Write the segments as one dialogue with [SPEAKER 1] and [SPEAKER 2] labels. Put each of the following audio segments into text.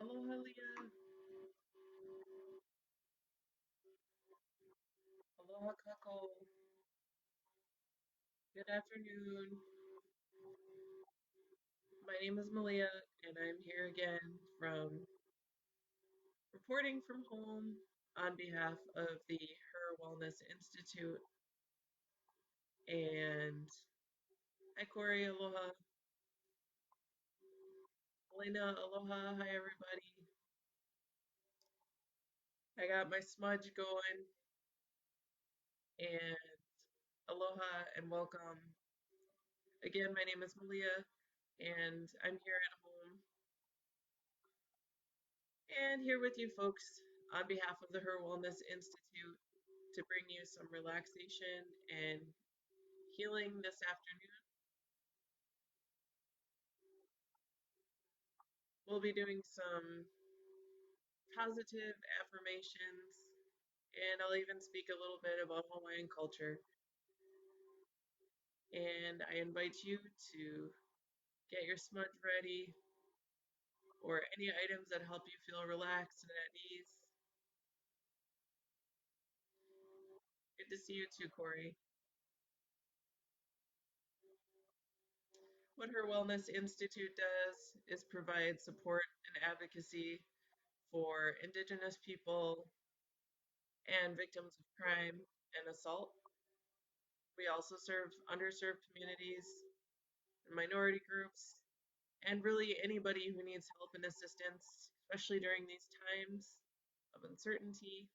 [SPEAKER 1] Aloha, Leah. Aloha, Kako. Good afternoon. My name is Malia, and I'm here again from reporting from home on behalf of the HIR Wellness Institute. And hi, Corey. Aloha. Elena. Aloha. Hi, everybody. I got my smudge going, and aloha and welcome. Again, my name is Malia, and I'm here at home and here with you folks on behalf of the HIR Wellness Institute to bring you some relaxation and healing this afternoon. We'll be doing some positive affirmations, and I'll even speak a little bit about Hawaiian culture. And I invite you to get your smudge ready or any items that help you feel relaxed and at ease. Good to see you too, Corey. What Her Wellness Institute does is provide support and advocacy for Indigenous people and victims of crime and assault. We also serve underserved communities and minority groups, and really anybody who needs help and assistance, especially during these times of uncertainty.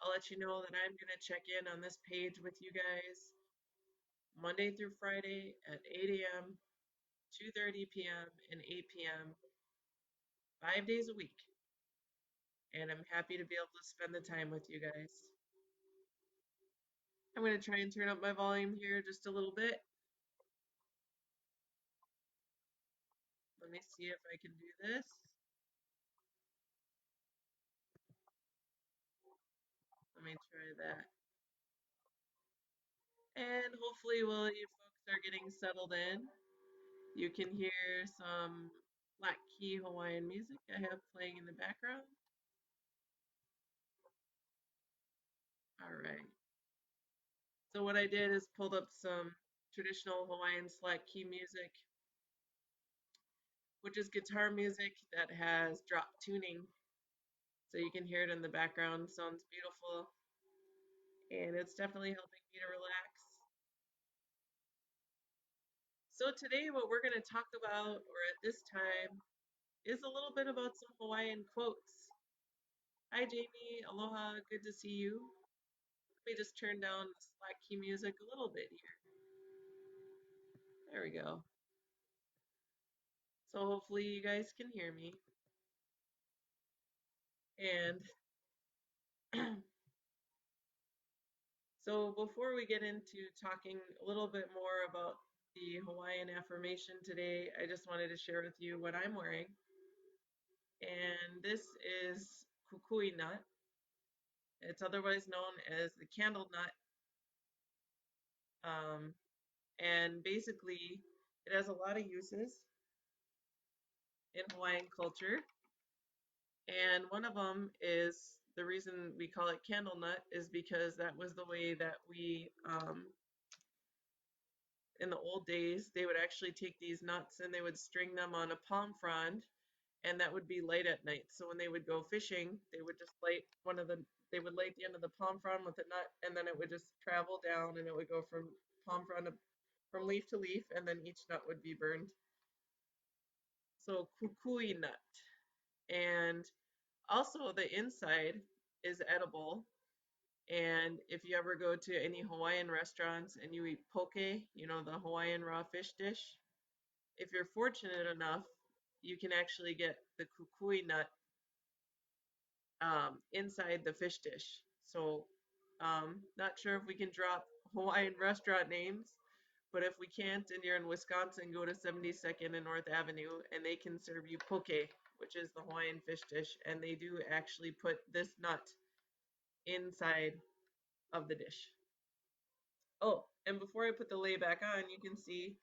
[SPEAKER 1] I'll let you know that I'm going to check in on this page with you guys Monday through Friday at 8 a.m., 2:30 p.m., and 8 p.m., 5 days a week. And I'm happy to be able to spend the time with you guys. I'm going to try and turn up my volume here just a little bit. Let me see if I can do this. Let me try that. And hopefully, while you folks are getting settled in, you can hear some Black Key Hawaiian music I have playing in the background. All right. So what I did is pulled up some traditional Hawaiian slack key music, which is guitar music that has drop tuning. So you can hear it in the background. Sounds beautiful. And it's definitely helping me to relax. So today what we're going to talk about, or at this time, is a little bit about some Hawaiian quotes. Hi Jamie, aloha, good to see you. Let me just turn down the slack key music a little bit here. There we go. So hopefully you guys can hear me. And so before we get into talking a little bit more about the Hawaiian affirmation today, I just wanted to share with you what I'm wearing. And this is kukui nut. It's otherwise known as the candle nut. Um, and basically, it has a lot of uses in Hawaiian culture. And one of them is the reason we call it candle nut is because that was the way that we, in the old days, they would actually take these nuts and they would string them on a palm frond, and that would be light at night. So when they would go fishing, they would just light they would light the end of the palm frond with a nut, and then it would just travel down, and it would go from palm frond from leaf to leaf, and then each nut would be burned. So kukui nut, and also the inside is edible. And if you ever go to any Hawaiian restaurants and you eat poke, you know, the Hawaiian raw fish dish, if you're fortunate enough, you can actually get the kukui nut inside the fish dish. So, not sure if we can drop Hawaiian restaurant names, but if we can't and you're in Wisconsin, go to 72nd and North Avenue and they can serve you poke, which is the Hawaiian fish dish, and they do actually put this nut inside of the dish. Oh, and before I put the lei back on, you can see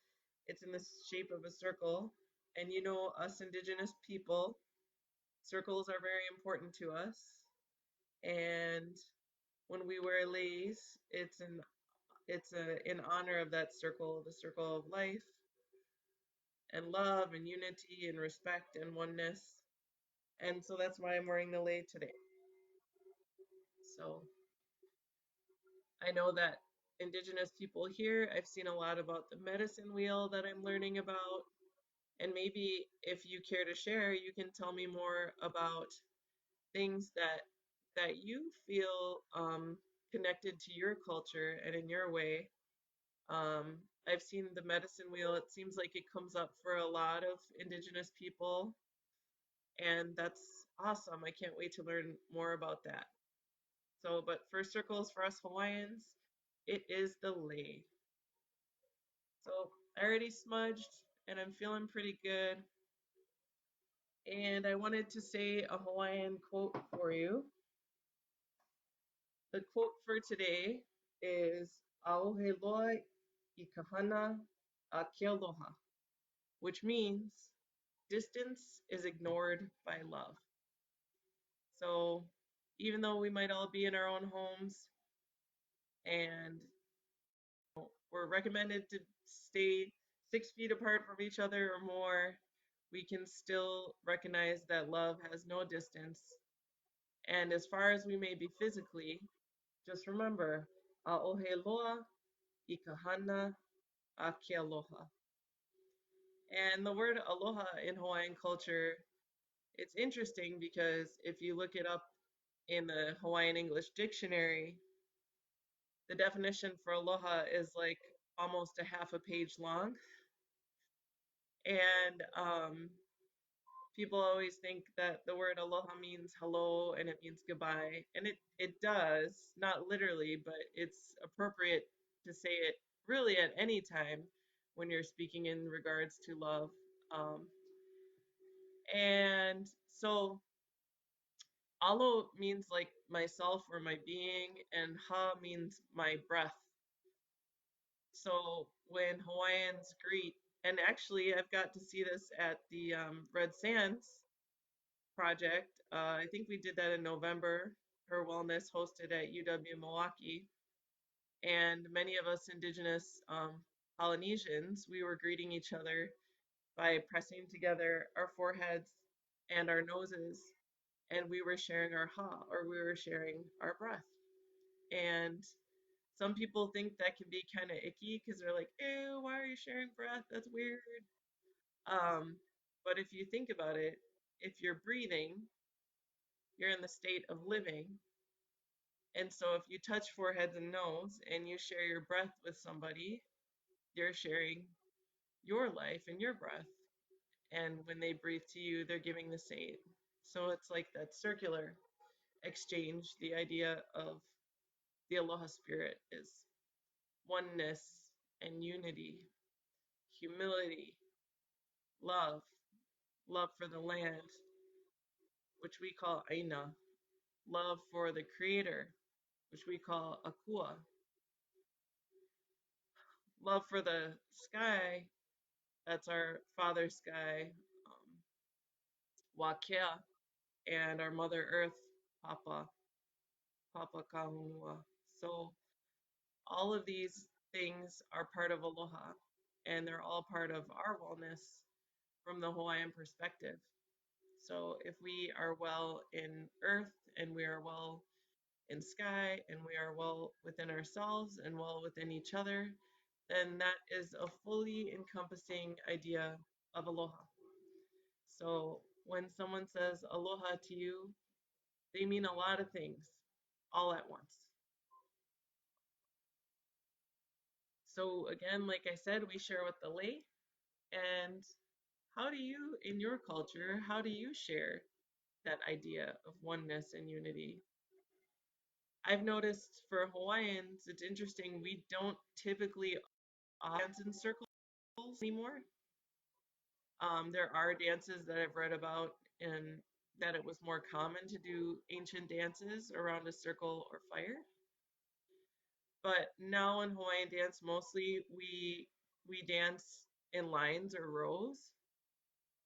[SPEAKER 1] it's in the shape of a circle. And you know, us indigenous people, circles are very important to us. And when we wear leis, in honor of that circle, the circle of life and love and unity and respect and oneness. And so that's why I'm wearing the lei today. So I know that indigenous people here, I've seen a lot about the medicine wheel that I'm learning about. And maybe if you care to share, you can tell me more about things that you feel connected to your culture and in your way. I've seen the medicine wheel. It seems like it comes up for a lot of indigenous people, and that's awesome. I can't wait to learn more about that. So, but first circles for us Hawaiians, it is the lei. So I already smudged and I'm feeling pretty good. And I wanted to say a Hawaiian quote for you. The quote for today is Aoheloa I kahana a kealoha, which means distance is ignored by love. So even though we might all be in our own homes and we're recommended to stay 6 feet apart from each other or more, we can still recognize that love has no distance. And as far as we may be physically, just remember, Aoheloa I kahana a kealoha. And the word aloha in Hawaiian culture, it's interesting because if you look it up in the Hawaiian English dictionary, the definition for aloha is like almost a half a page long. And people always think that the word aloha means hello and it means goodbye. And it does, not literally, but it's appropriate to say it really at any time when you're speaking in regards to love. Um, and so alo means like myself or my being, and ha means my breath. So when Hawaiians greet, and actually I've got to see this at the Red Sands project. I think we did that in November. HIR Wellness hosted at UW Milwaukee, and many of us Indigenous Polynesians, we were greeting each other by pressing together our foreheads and our noses, and we were sharing our ha, or we were sharing our breath. And some people think that can be kind of icky because they're like, ew, why are you sharing breath? That's weird. Um, but if you think about it, if you're breathing, you're in the state of living. And so if you touch foreheads and nose and you share your breath with somebody, you're sharing your life and your breath. And when they breathe to you, they're giving the same. So it's like that circular exchange. The idea of the aloha spirit is oneness and unity, humility, love, love for the land, which we call aina, love for the creator, which we call akua, love for the sky, that's our father sky, wakea, and our mother earth, papa, papa kahungua. So all of these things are part of aloha, and they're all part of our wellness from the Hawaiian perspective. So if we are well in earth and we are well in sky and we are well within ourselves and well within each other, then that is a fully encompassing idea of aloha. So when someone says aloha to you, they mean a lot of things all at once. So again, like I said, we share with the lei. And how do you, in your culture, how do you share that idea of oneness and unity? I've noticed for Hawaiians, it's interesting, we don't typically dance in circles anymore. There are dances that I've read about and that it was more common to do ancient dances around a circle or fire. But now in Hawaiian dance, mostly we dance in lines or rows.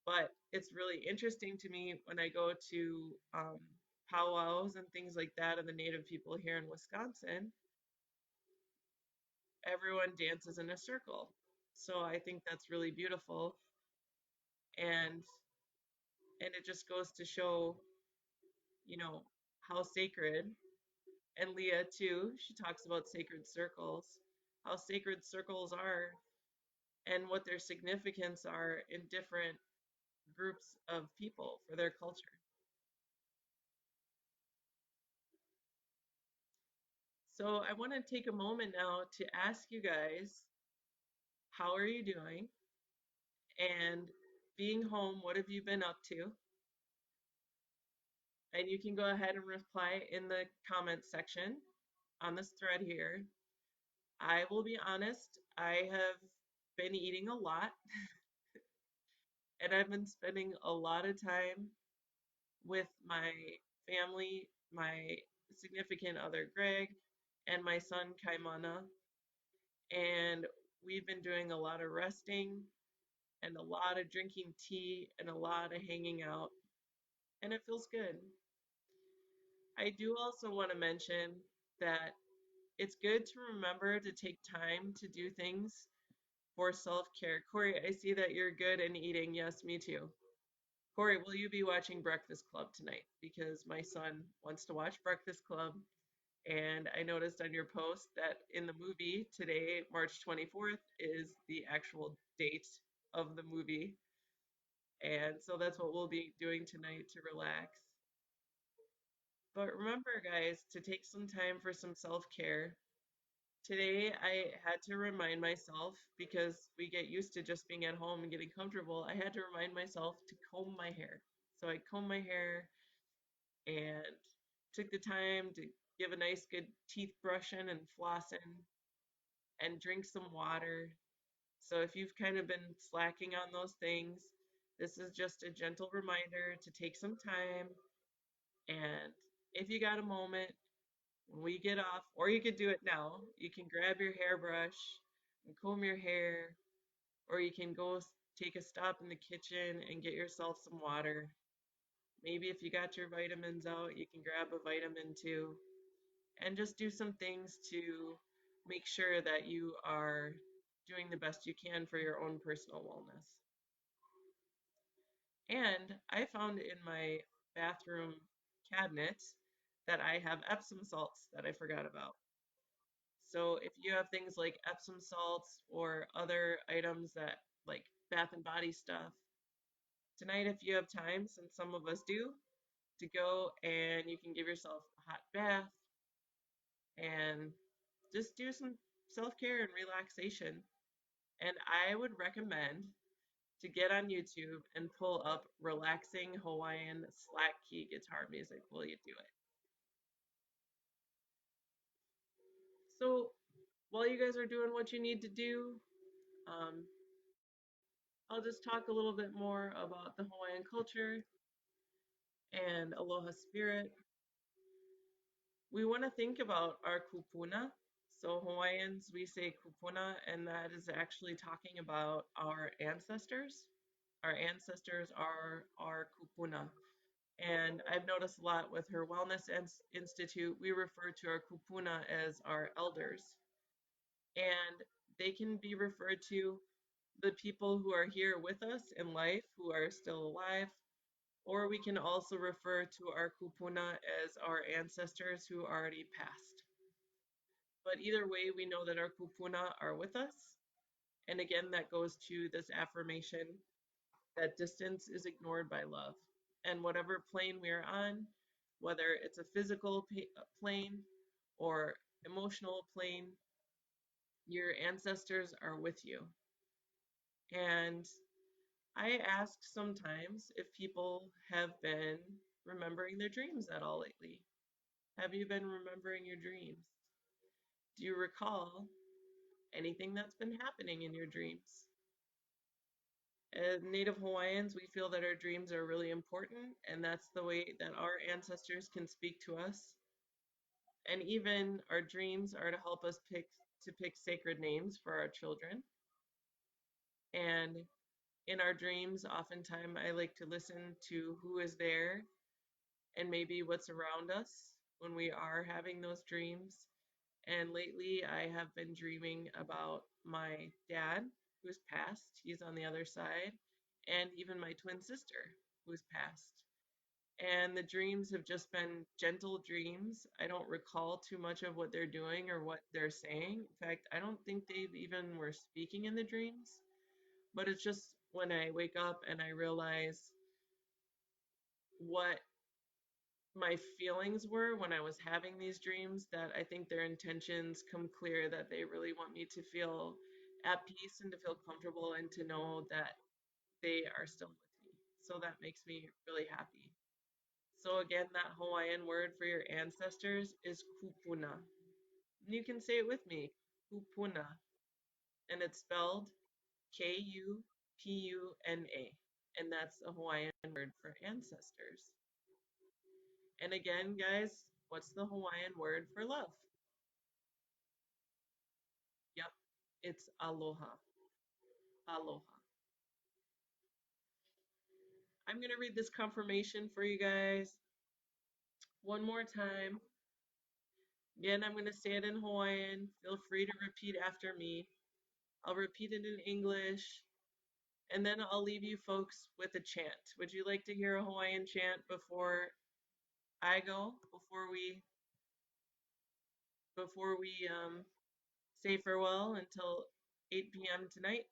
[SPEAKER 1] But it's really interesting to me when I go to powwows and things like that of the native people here in Wisconsin, everyone dances in a circle. So I think that's really beautiful, and and it just goes to show, you know, how sacred, and Leah too, she talks about sacred circles, how sacred circles are and what their significance are in different groups of people for their culture. So I want to take a moment now to ask you guys, how are you doing? And being home, what have you been up to? And you can go ahead and reply in the comments section on this thread here. I will be honest, I have been eating a lot and I've been spending a lot of time with my family, my significant other Greg, and my son Kaimana. And we've been doing a lot of resting and a lot of drinking tea and a lot of hanging out, and it feels good. I do also want to mention that it's good to remember to take time to do things for self-care. Corey, I see that you're good and eating. Yes, me too. Corey, will you be watching Breakfast Club tonight? Because my son wants to watch Breakfast Club, and I noticed on your post that in the movie today, March 24th, is the actual date of the movie. And so that's what we'll be doing tonight to relax. But remember, guys, to take some time for some self-care. Today, I had to remind myself, because we get used to just being at home and getting comfortable, I had to remind myself to comb my hair. So I combed my hair and took the time to give a nice good teeth brushing and flossing and drink some water. So if you've kind of been slacking on those things, this is just a gentle reminder to take some time. And if you got a moment, when we get off, or you could do it now, you can grab your hairbrush and comb your hair, or you can go take a stop in the kitchen and get yourself some water. Maybe if you got your vitamins out, you can grab a vitamin too, and just do some things to make sure that you are doing the best you can for your own personal wellness. And I found in my bathroom cabinet that I have Epsom salts that I forgot about. So if you have things like Epsom salts or other items that like Bath and Body stuff, tonight if you have time, since some of us do, to go and you can give yourself a hot bath and just do some self-care and relaxation. And I would recommend to get on YouTube and pull up relaxing Hawaiian slack key guitar music while you do it. So while you guys are doing what you need to do, um, I'll just talk a little bit more about the Hawaiian culture and aloha spirit. We want to think about our kupuna. So Hawaiians, we say kupuna, and that is actually talking about our ancestors. Our ancestors are our kupuna. And I've noticed a lot with HIR Wellness Institute, we refer to our kupuna as our elders. And they can be referred to the people who are here with us in life, who are still alive, or we can also refer to our kupuna as our ancestors who already passed. But either way, we know that our kupuna are with us. And again, that goes to this affirmation that distance is ignored by love. And whatever plane we are on, whether it's a physical plane or emotional plane, your ancestors are with you. And I ask sometimes if people have been remembering their dreams at all lately. Have you been remembering your dreams? Do you recall anything that's been happening in your dreams? As Native Hawaiians, we feel that our dreams are really important, and that's the way that our ancestors can speak to us. And even our dreams are to help us pick sacred names for our children. And in our dreams, oftentimes I like to listen to who is there and maybe what's around us when we are having those dreams. And lately, I have been dreaming about my dad, who's passed. He's on the other side, and even my twin sister, who's passed. And the dreams have just been gentle dreams. I don't recall too much of what they're doing or what they're saying. In fact, I don't think they even were speaking in the dreams. But it's just when I wake up and I realize what my feelings were when I was having these dreams, that I think their intentions come clear, that they really want me to feel at peace and to feel comfortable and to know that they are still with me. So that makes me really happy. So again, that Hawaiian word for your ancestors is kupuna. And you can say it with me, kupuna. And it's spelled Kupuna. And that's a Hawaiian word for ancestors. And again, guys, what's the Hawaiian word for love? Yep, it's aloha. Aloha. I'm going to read this confirmation for you guys one more time. Again, I'm going to say it in Hawaiian. Feel free to repeat after me. I'll repeat it in English, and then I'll leave you folks with a chant. Would you like to hear a Hawaiian chant before I go? Before we say farewell until 8 p.m. tonight?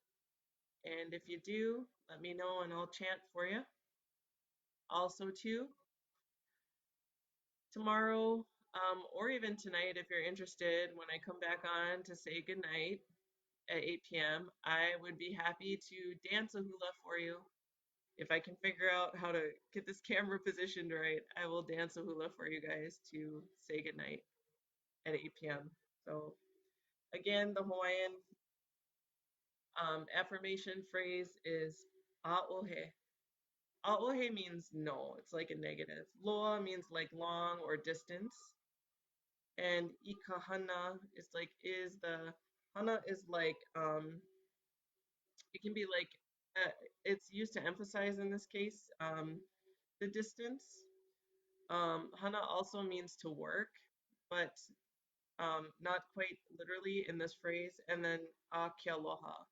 [SPEAKER 1] And if you do, let me know and I'll chant for you. Also, too, tomorrow, or even tonight, if you're interested, when I come back on to say goodnight at 8 p.m., I would be happy to dance a hula for you. If I can figure out how to get this camera positioned right, I will dance a hula for you guys to say goodnight at 8 p.m. So, again, the Hawaiian affirmation phrase is a'ohe. A'ohe means no, it's like a negative. Loa means like long or distance. And ikahana is like is the hana is like it can be like it's used to emphasize in this case the distance. Hana also means to work, but not quite literally in this phrase. And then ke aloha.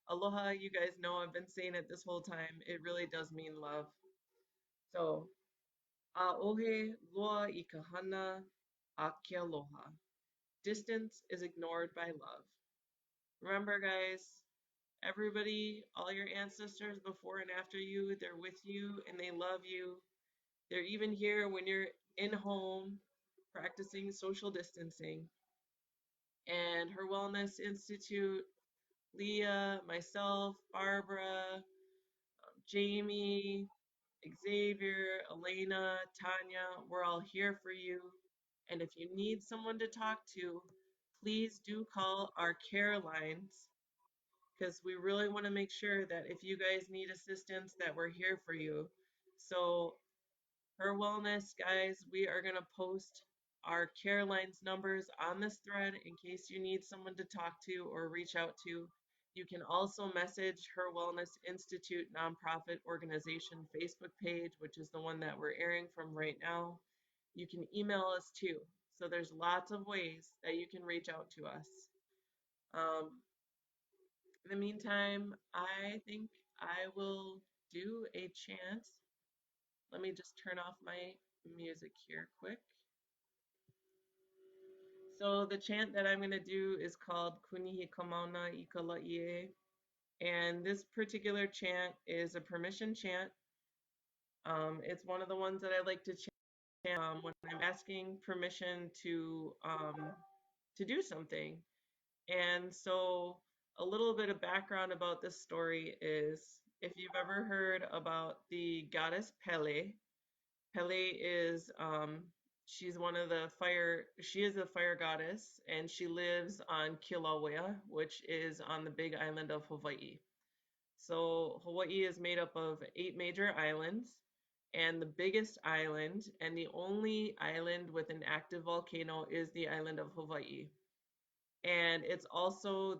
[SPEAKER 1] Aloha, you guys know I've been saying it this whole time. It really does mean love. So a'ohe loa ikahana ke aloha. Distance is ignored by love. Remember, guys, everybody, all your ancestors before and after you, they're with you and they love you. They're even here when you're in home practicing social distancing. And HIR Wellness Institute, Leah, myself, Barbara, Jamie, Xavier, Elena, Tanya, we're all here for you. And if you need someone to talk to, please do call our care lines, because we really want to make sure that if you guys need assistance, that we're here for you. So HIR Wellness, guys, we are going to post our care lines numbers on this thread in case you need someone to talk to or reach out to. You can also message HIR Wellness Institute nonprofit organization Facebook page, which is the one that we're airing from right now. You can email us too. So there's lots of ways that you can reach out to us. In the meantime, I think I will do a chant. Let me just turn off my music here quick. So the chant that I'm going to do is called Kunihi Kamauna Ikala'ie. And this particular chant is a permission chant. It's one of the ones that I like to chant when I'm asking permission to do something. And so a little bit of background about this story is if you've ever heard about the goddess Pele. Pele is she's one of the fire she is a fire goddess and she lives on Kilauea, which is on the big island of Hawaii. So Hawaii is made up of 8 major islands, and the biggest island and the only island with an active volcano is the island of Hawaii. And it's also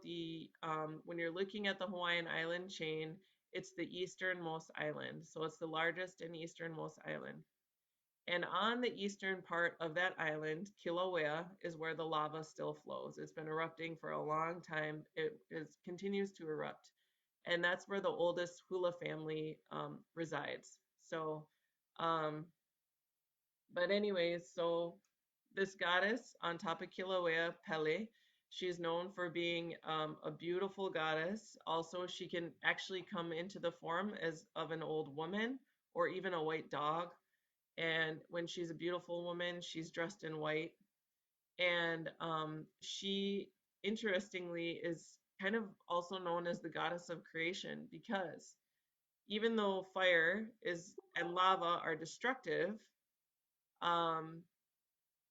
[SPEAKER 1] when you're looking at the Hawaiian island chain, it's the easternmost island. So it's the largest and easternmost island. And on the eastern part of that island, Kilauea, is where the lava still flows. It's been erupting for a long time. Continues to erupt. And that's where the oldest hula family resides. So, um, but anyways, so this goddess on top of Kilauea, Pele, she's known for being a beautiful goddess. Also, she can actually come into the form as of an old woman or even a white dog. And when she's a beautiful woman, she's dressed in white. And she, interestingly, is kind of also known as the goddess of creation because even though fire is and lava are destructive, um,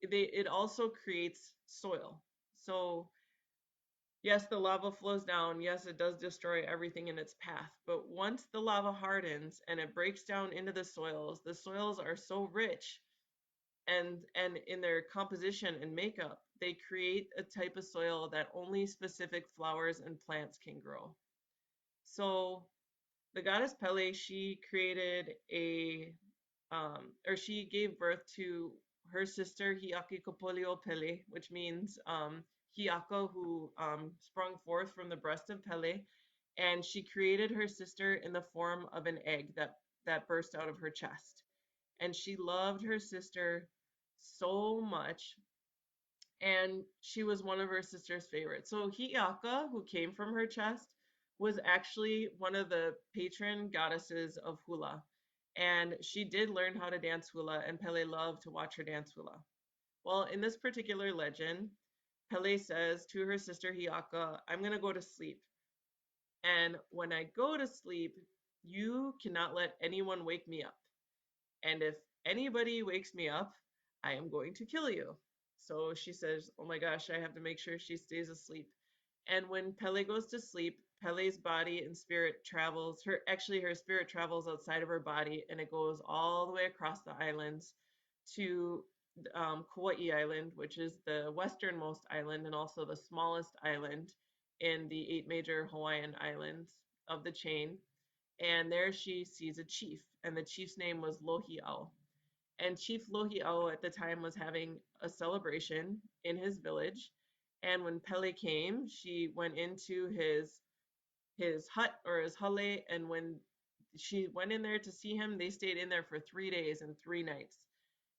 [SPEAKER 1] it also creates soil. So yes, the lava flows down. Yes, it does destroy everything in its path. But once the lava hardens and it breaks down into the soils are so rich and in their composition and makeup, they create a type of soil that only specific flowers and plants can grow. So the goddess Pele, she created she gave birth to her sister Hiakikopolio Pele, which means Hiaka, who sprung forth from the breast of Pele, and she created her sister in the form of an egg that burst out of her chest. And she loved her sister so much, and she was one of her sister's favorites. So Hiaka, who came from her chest, was actually one of the patron goddesses of hula. And she did learn how to dance hula, and Pele loved to watch her dance hula. Well, in this particular legend, Pele says to her sister Hiaka, I'm going to go to sleep. And when I go to sleep, you cannot let anyone wake me up. And if anybody wakes me up, I am going to kill you. So she says, oh my gosh, I have to make sure she stays asleep. And when Pele goes to sleep, Pele's body and spirit travels, her spirit travels outside of her body and it goes all the way across the islands to Kauai Island, which is the westernmost island and also the smallest island in the 8 major Hawaiian islands of the chain. And there she sees a chief, and the chief's name was Lohi'au. And Chief Lohi'au at the time was having a celebration in his village. And when Pele came, she went into his hut or his hale, and when she went in there to see him, they stayed in there for 3 days and 3 nights.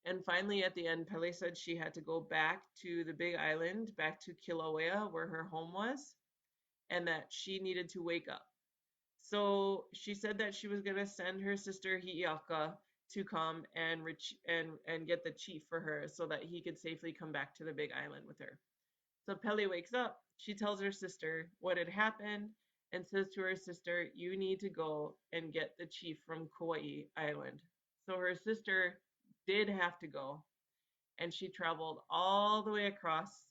[SPEAKER 1] And finally, at the end, Pele said she had to go back to the big island, back to Kilauea, where her home was, and that she needed to wake up. So she said that she was gonna send her sister Hi'iaka to come and get the chief for her so that he could safely come back to the big island with her. So Pele wakes up, she tells her sister what had happened and says to her sister, you need to go and get the chief from Kauai Island. So her sister did have to go, and she traveled all the way across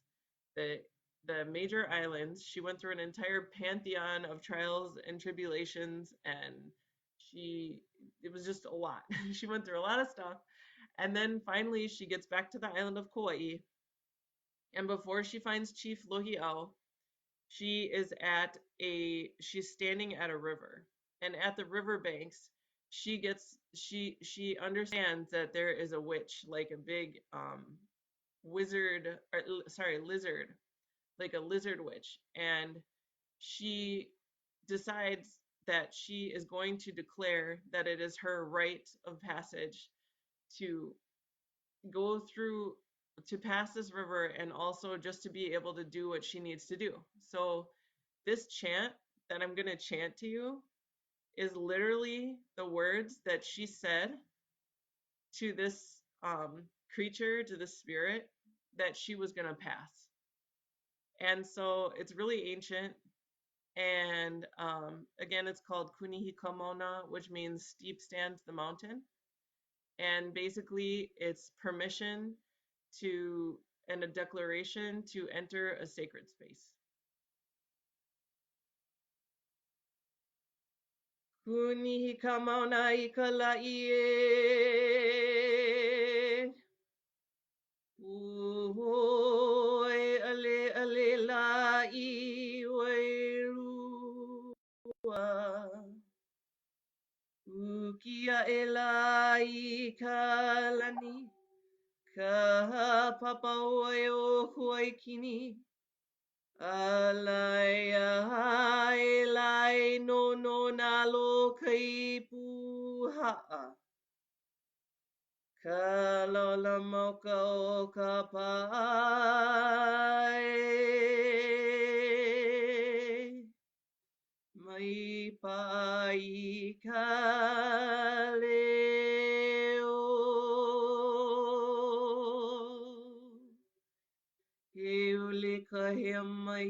[SPEAKER 1] the the major islands. She went through an entire pantheon of trials and tribulations, and she it was just a lot. She went through a lot of stuff, and then finally she gets back to the island of Kauai. And before she finds Chief Lohi'au, she's standing at a river, and at the riverbanks she understands that there is a witch, like a big wizard, or sorry, lizard, like a lizard witch, and she decides that she is going to declare that it is her rite of passage to go through to pass this river and also just to be able to do what she needs to do. So this chant that I'm going to chant to you is literally the words that she said to this creature, to the spirit, that she was going to pass. And so it's really ancient. And again, it's called Kunihikamona, which means steep stand to the mountain. And basically, it's permission to and a declaration to enter a sacred space. Kunihikamona ikalaie. Uhoe ale ale la I wairua. Ukia e la I kalani. Ka papa oe o huai kini. Alai ai lai no no na lo kai puhaa. Ka lola moka o ka pae. Mai pai ka leo. He ule ka he mai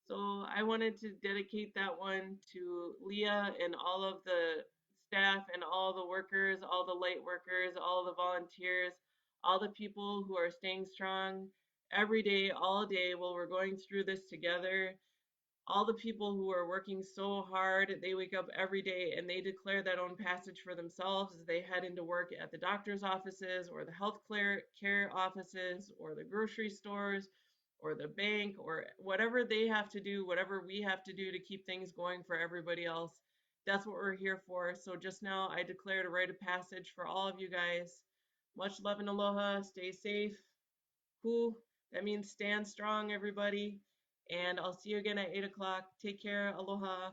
[SPEAKER 1] So I wanted to dedicate that one to Leah and all of the staff and all the workers, all the light workers, all the volunteers, all the people who are staying strong every day, all day while we're going through this together. All the people who are working so hard, they wake up every day and they declare that own passage for themselves as they head into work at the doctor's offices or the health care offices or the grocery stores or the bank or whatever they have to do, whatever we have to do to keep things going for everybody else. That's what we're here for. So just now I declare to write a passage for all of you guys. Much love and aloha. Stay safe. Cool. That means stand strong, everybody. And I'll see you again at 8 o'clock. Take care. Aloha.